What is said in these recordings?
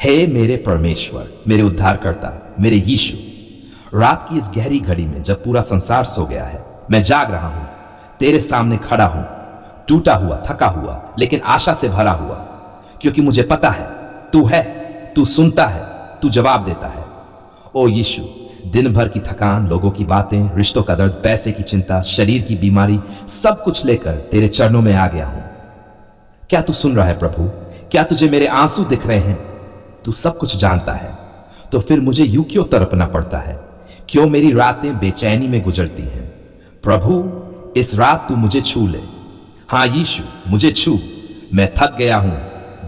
हे मेरे परमेश्वर, मेरे उद्धारकर्ता, मेरे यीशु, रात की इस गहरी घड़ी में जब पूरा संसार सो गया है, मैं जाग रहा हूं, तेरे सामने खड़ा हूं, टूटा हुआ, थका हुआ, लेकिन आशा से भरा हुआ, क्योंकि मुझे पता है तू है, तू सुनता है, तू जवाब देता है। ओ यीशु, दिन भर की थकान, लोगों की बातें, रिश्तों का दर्द, पैसे की चिंता, शरीर की बीमारी, सब कुछ लेकर तेरे चरणों में आ गया हूं। क्या तू सुन रहा है प्रभु? क्या तुझे मेरे आंसू दिख रहे हैं? तू सब कुछ जानता है, तो फिर मुझे यूं क्यों तड़पना पड़ता है? क्यों मेरी रातें बेचैनी में गुजरती हैं? प्रभु, इस रात तू मुझे छू ले। हाँ यीशु, मुझे छू। मैं थक गया हूं,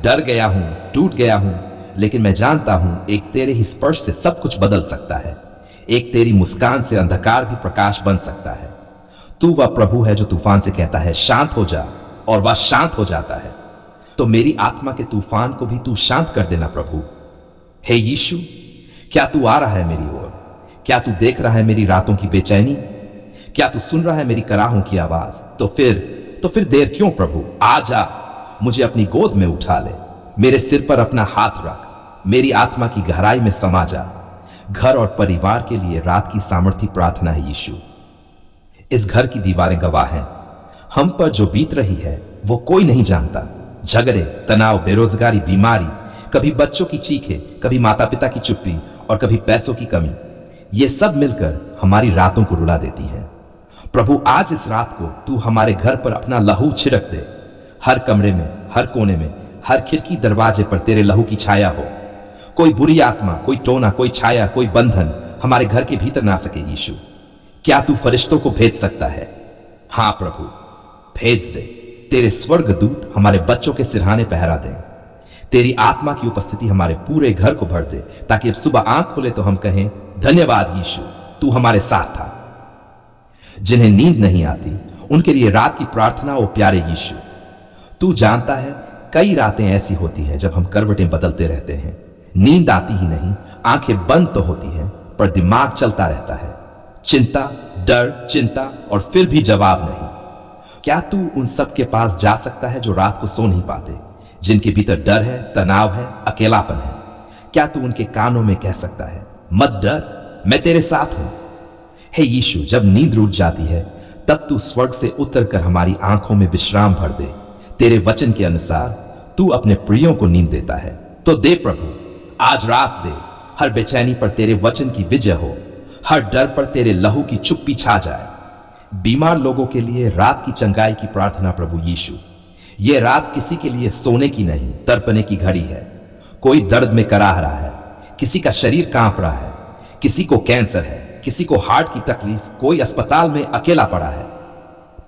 डर गया हूं, टूट गया हूं, लेकिन मैं जानता हूं एक तेरे ही स्पर्श से सब कुछ बदल सकता है। एक तेरी मुस्कान से अंधकार भी प्रकाश बन सकता है। तू वह प्रभु है जो तूफान से कहता है शांत हो जा, और वह शांत हो जाता है। तो मेरी आत्मा के तूफान को भी तू शांत कर देना प्रभु। हे यीशु, क्या तू आ रहा है मेरी ओर? क्या तू देख रहा है मेरी रातों की बेचैनी? क्या तू सुन रहा है मेरी कराहों की आवाज? तो फिर देर क्यों प्रभु? आ जा, मुझे अपनी गोद में उठा ले, मेरे सिर पर अपना हाथ रख, मेरी आत्मा की गहराई में समा जा। घर और परिवार के लिए रात की सामर्थी प्रार्थना है यीशु। इस घर की दीवारें गवाह हैं, हम पर जो बीत रही है वो कोई नहीं जानता। झगड़े, तनाव, बेरोजगारी, बीमारी, कभी बच्चों की चीखें, कभी माता पिता की चुप्पी और कभी पैसों की कमी, ये सब मिलकर हमारी रातों को रुला देती हैं। प्रभु, आज इस रात को तू हमारे घर पर अपना लहू छिड़क दे। हर कमरे में, हर कोने में, हर खिड़की दरवाजे पर तेरे लहू की छाया हो। कोई बुरी आत्मा, कोई टोना, कोई छाया, कोई बंधन हमारे घर के भीतर ना सके यीशु। क्या तू फरिश्तों को भेज सकता है? हां प्रभु, भेज दे। तेरे स्वर्गदूत हमारे बच्चों के सिरहाने पहरा दें। तेरी आत्मा की उपस्थिति हमारे पूरे घर को भर दे, ताकि अब सुबह आंख खुले तो हम कहें धन्यवाद यीशु, तू हमारे साथ था। जिन्हें नींद नहीं आती उनके लिए रात की प्रार्थना, ओ प्यारे यीशु, तू जानता है कई रातें ऐसी होती हैं जब हम करवटें बदलते रहते हैं। नींद आती ही नहीं, आंखें बंद तो होती हैं, पर दिमाग चलता रहता है। चिंता, डर, चिंता, और फिर भी जवाब नहीं। क्या तू उन सब के पास जा सकता है जो रात को सो नहीं पाते, जिनके भीतर डर है, तनाव है, अकेलापन है? क्या तू उनके कानों में कह सकता है मत डर, मैं तेरे साथ हूं? हे यीशु, जब नींद रूठ जाती है तब तू स्वर्ग से उतरकर हमारी आंखों में विश्राम भर दे। तेरे वचन के अनुसार तू अपने प्रियों को नींद देता है, तो दे प्रभु, आज रात दे। हर बेचैनी पर तेरे वचन की विजय हो, हर डर पर तेरे लहू की चुप्पी छा जाए। बीमार लोगों के लिए रात की चंगाई की प्रार्थना प्रभु यीशु। ये रात किसी के लिए सोने की नहीं, तड़पने की घड़ी है। कोई दर्द में कराह रहा है, किसी का शरीर कांप रहा है, किसी को कैंसर है, किसी को हार्ट की तकलीफ, कोई अस्पताल में अकेला पड़ा है।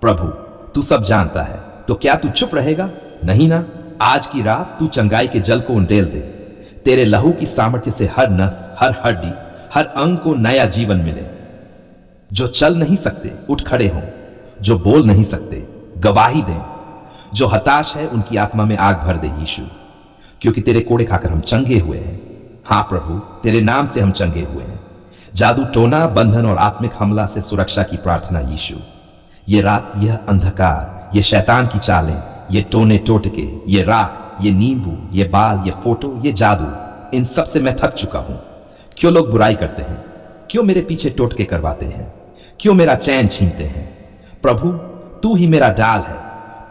प्रभु, तू सब जानता है, तो क्या तू चुप रहेगा? नहीं ना। आज की रात तू चंगाई के जल को उंडेल दे। तेरे लहू की सामर्थ्य से हर नस, हर हड्डी, हर अंग को नया जीवन मिले। जो चल नहीं सकते उठ खड़े हों, जो बोल नहीं सकते गवाही दें, जो हताश है उनकी आत्मा में आग भर दे यीशु, क्योंकि तेरे कोड़े खाकर हम चंगे हुए हैं। हां प्रभु, तेरे नाम से हम चंगे हुए हैं। जादू, टोना, बंधन और आत्मिक हमला से सुरक्षा की प्रार्थना यीशु। ये रात, यह अंधकार, ये शैतान की चालें, ये टोने टोटके, ये राख, ये नींबू, ये बाल, ये फोटो, ये जादू, इन सब से मैं थक चुका हूं। क्यों लोग बुराई करते हैं? क्यों मेरे पीछे टोटके करवाते हैं? क्यों मेरा चैन छीनते हैं? प्रभु, तू ही मेरा डाल है,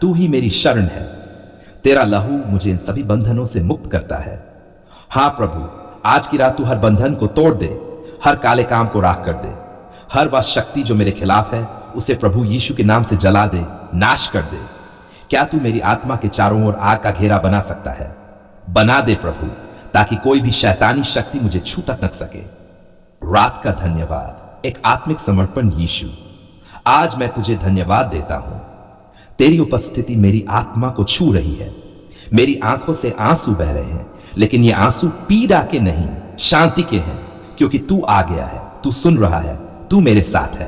तू ही मेरी शरण है। तेरा लहू मुझे इन सभी बंधनों से मुक्त करता है। हां प्रभु, आज की रात तू हर बंधन को तोड़ दे, हर काले काम को राख कर दे। हर वह शक्ति जो मेरे खिलाफ है उसे प्रभु यीशु के नाम से जला दे, नाश कर दे। क्या तू मेरी आत्मा के चारों ओर आग का घेरा बना सकता है? बना दे प्रभु, ताकि कोई भी शैतानी शक्ति मुझे छू तक न सके। रात का धन्यवाद, एक आत्मिक समर्पण यीशु। आज मैं तुझे धन्यवाद देता हूं। तेरी उपस्थिति मेरी आत्मा को छू रही है। मेरी आंखों से आंसू बह रहे हैं, लेकिन ये आंसू पीड़ा के नहीं, शांति के हैं, क्योंकि तू आ गया है, तू सुन रहा है, तू मेरे साथ है।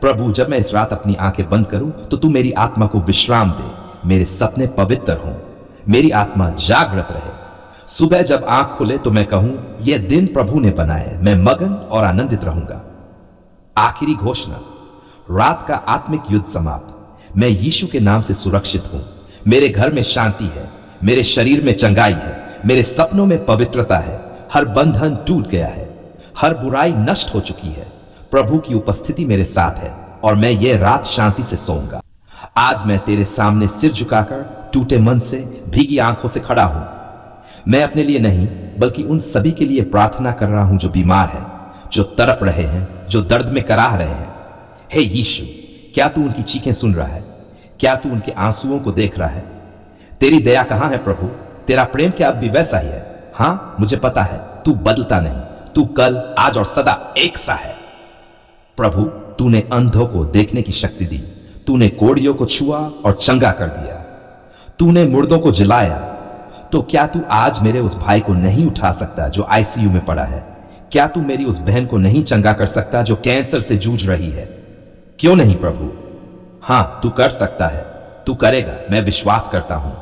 प्रभु, जब मैं इस रात अपनी आंखें बंद करूं तो तू मेरी आत्मा को विश्राम दे, मेरे सपने पवित्र हों, मेरी आत्मा जागृत रहे। सुबह जब आंख खुले तो मैं कहूं, यह दिन प्रभु ने बनाया है, मैं मगन और आनंदित रहूंगा। आखिरी घोषणा, रात का आत्मिक युद्ध समाप्त। मैं यीशु के नाम से सुरक्षित हूं। मेरे घर में शांति है, मेरे शरीर में चंगाई है, मेरे सपनों में पवित्रता है, हर बंधन टूट गया है, हर बुराई नष्ट हो चुकी है। प्रभु की उपस्थिति मेरे साथ है और मैं ये रात शांति से सोऊंगा। आज मैं तेरे सामने सिर झुकाकर टूटे मन से, भीगी आंखों से खड़ा हूं। मैं अपने लिए नहीं बल्कि उन सभी के लिए प्रार्थना कर रहा हूं जो बीमार हैं, जो तड़प रहे हैं, जो दर्द में कराह रहे हैं। हे यीशु, क्या तू उनकी चीखें सुन रहा है? क्या तू उनके आंसुओं को देख रहा है? तेरी दया कहां है प्रभु? तेरा प्रेम क्या अब भी वैसा ही है? हां, मुझे पता है तू बदलता नहीं, तू कल, आज और सदा एक सा है। प्रभु, तूने अंधों को देखने की शक्ति दी, तूने कोढ़ियों को छुआ और चंगा कर दिया, तूने मुर्दों को जिलाया। तो क्या तू आज मेरे उस भाई को नहीं उठा सकता जो आईसीयू में पड़ा है? क्या तू मेरी उस बहन को नहीं चंगा कर सकता जो कैंसर से जूझ रही है? क्यों नहीं प्रभु? हां, तू कर सकता है, तू करेगा, मैं विश्वास करता हूं।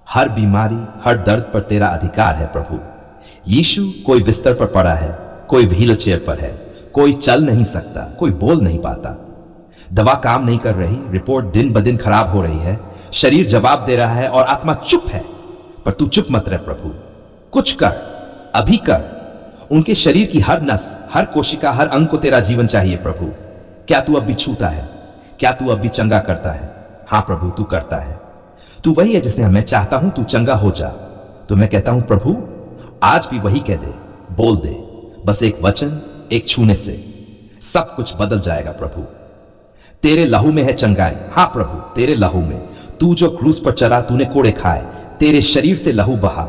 हर बीमारी, हर दर्द पर तेरा अधिकार है प्रभु। यीशु, कोई बिस्तर पर पड़ा है, कोई व्हील चेयर पर है, कोई चल नहीं सकता, कोई बोल नहीं पाता, दवा काम नहीं कर रही, रिपोर्ट दिन ब दिन खराब हो रही है, शरीर जवाब दे रहा है और आत्मा चुप है। पर तू चुप मत रह प्रभु, कुछ कर, अभी कर। उनके शरीर की हर नस, हर कोशिका, हर अंग को तेरा जीवन चाहिए प्रभु। क्या तू अब भी छूता है? क्या तू अब भी चंगा करता है? हां प्रभु, तू करता है। तू वही है जिसने मैं चाहता हूं तू चंगा हो जा। तो मैं कहता हूं प्रभु, आज भी वही कह दे, बोल दे, बस एक वचन, एक छूने से सब कुछ बदल जाएगा प्रभु। तेरे लहू में है चंगाई। हां प्रभु, तेरे लहू में। तू जो क्रूस पर चला, तूने कोड़े खाए, तेरे शरीर से लहू बहा।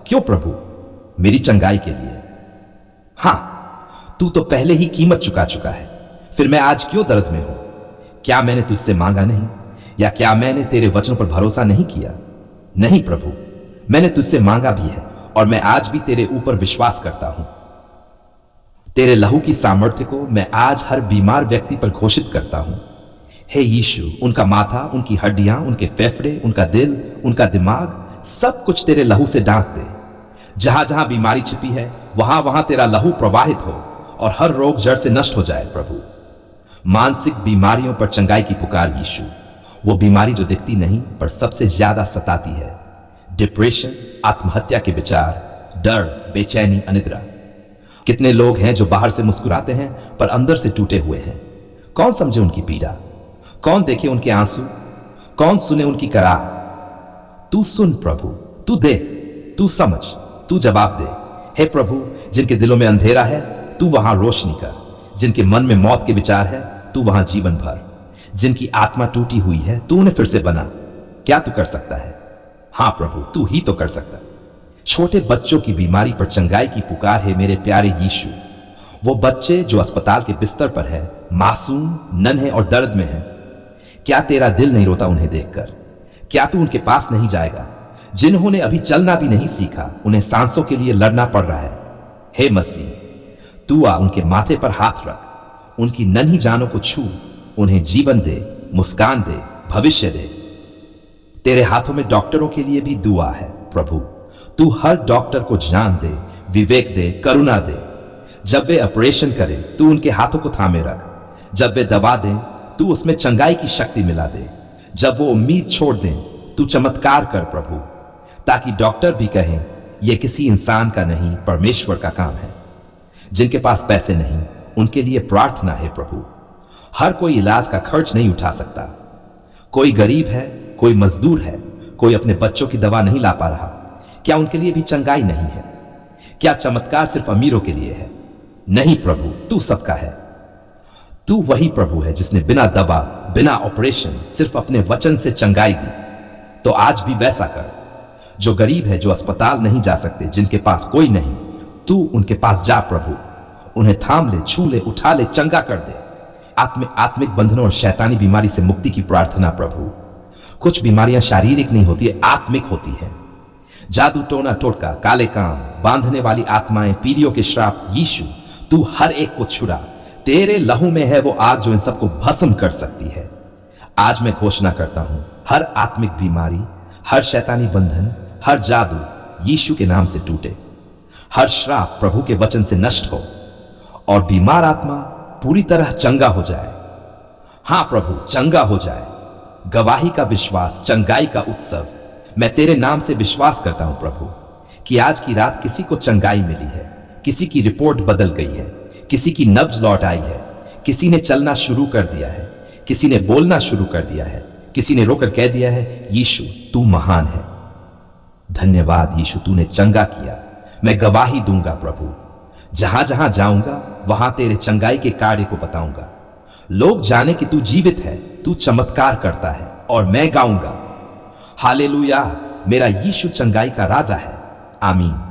क्यों प्रभु? मेरी चंगाई के लिए। हां, तू तो पहले ही कीमत चुका चुका है, फिर मैं आज क्यों दर्द में हूं? क्या मैंने तुझसे मांगा नहीं, या क्या मैंने तेरे वचनों पर भरोसा नहीं किया? नहीं प्रभु, मैंने तुझसे मांगा भी है और मैं आज भी तेरे ऊपर विश्वास करता हूं। तेरे लहू की सामर्थ्य को मैं आज हर बीमार व्यक्ति पर घोषित करता हूं। हे यीशु, उनका माथा, उनकी हड्डियां, उनके फेफड़े, उनका दिल, उनका दिमाग, सब कुछ तेरे लहू से ढांक दे। जहां जहां बीमारी छिपी है, वहां वहां तेरा लहू प्रवाहित हो और हर रोग जड़ से नष्ट हो जाए प्रभु। मानसिक बीमारियों पर चंगाई की पुकार यीशु, वो बीमारी जो दिखती नहीं पर सबसे ज्यादा सताती है। डिप्रेशन, आत्महत्या के विचार, डर, बेचैनी, अनिद्रा। कितने लोग हैं जो बाहर से मुस्कुराते हैं पर अंदर से टूटे हुए हैं। कौन समझे उनकी पीड़ा? कौन देखे उनके आंसू? कौन सुने उनकी कराह? तू सुन प्रभु, तू देख, तू समझ, तू जवाब दे। हे प्रभु, जिनके दिलों में अंधेरा है, तू वहां रोशनी कर। जिनके मन में मौत के विचार है, तू वहां जीवन भर। जिनकी आत्मा टूटी हुई है, तू उन्हें फिर से बना। क्या तू कर सकता है? हां प्रभु, तू ही तो कर सकता है। छोटे बच्चों की बीमारी पर चंगाई की पुकार है मेरे प्यारे यीशु। वो बच्चे जो अस्पताल के बिस्तर पर है, मासूम, नन्हे और दर्द में हैं। क्या तेरा दिल नहीं रोता उन्हें देखकर? क्या तू उनके पास नहीं जाएगा? जिन्होंने अभी चलना भी नहीं सीखा, उन्हें सांसों के लिए लड़ना पड़ रहा है। हे मसीह, तू आ, उनके माथे पर हाथ रख, उनकी नन्ही जानों को छू, उन्हें जीवन दे, मुस्कान दे, भविष्य दे। तेरे हाथों में डॉक्टरों के लिए भी दुआ है प्रभु। तू हर डॉक्टर को ज्ञान दे, विवेक दे, करुणा दे। जब वे ऑपरेशन करें, तू उनके हाथों को थामे रख। जब वे दवा दें, तू उसमें चंगाई की शक्ति मिला दे। जब वो उम्मीद छोड़ दें, तू चमत्कार कर प्रभु, ताकि डॉक्टर भी कहें यह किसी इंसान का नहीं, परमेश्वर का काम है। जिनके पास पैसे नहीं, उनके लिए प्रार्थना है प्रभु। हर कोई इलाज का खर्च नहीं उठा सकता। कोई गरीब है, कोई मजदूर है, कोई अपने बच्चों की दवा नहीं ला पा रहा। क्या उनके लिए भी चंगाई नहीं है? क्या चमत्कार सिर्फ अमीरों के लिए है? नहीं प्रभु, तू सबका है। तू वही प्रभु है जिसने बिना दवा, बिना ऑपरेशन, सिर्फ अपने वचन से चंगाई दी। तो आज भी वैसा कर। जो गरीब है, जो अस्पताल नहीं जा सकते, जिनके पास कोई नहीं, तू उनके पास जा प्रभु। उन्हें थाम ले, छू ले, उठा ले, चंगा कर दे। आत्मिक बंधनों और शैतानी बीमारी से मुक्ति की प्रार्थना प्रभु। कुछ बीमारियां शारीरिक नहीं होती, आत्मिक होती है। जादू, टोना टोटका, काले काम, बांधने वाली आत्माएं, पीढ़ियों के श्राप, यीशु तू हर एक को छुड़ा। तेरे लहू में है वो आग जो इन सबको भस्म कर सकती है। आज मैं घोषणा करता हूं, हर आत्मिक बीमारी, हर शैतानी बंधन, हर जादू यीशु के नाम से टूटे। हर श्राप प्रभु के वचन से नष्ट हो और बीमार आत्मा पूरी तरह चंगा हो जाए। हां प्रभु, चंगा हो जाए। गवाही का विश्वास, चंगाई का उत्सव, मैं तेरे नाम से विश्वास करता हूं प्रभु। कि आज की रात किसी को चंगाई मिली है, किसी की रिपोर्ट बदल गई है, किसी की नब्ज लौट आई है, किसी ने चलना शुरू कर दिया है, किसी ने बोलना शुरू कर दिया है, किसी ने रोकर कह दिया है, यीशु तू महान है। धन्यवाद यीशु, तूने चंगा किया। मैं गवाही दूंगा प्रभु, जहां जहां जाऊंगा वहां तेरे चंगाई के कार्य को बताऊंगा। लोग जाने कि तू जीवित है, तू चमत्कार करता है, और मैं गाऊंगा हालेलुया, मेरा यीशु चंगाई का राजा है। आमीन।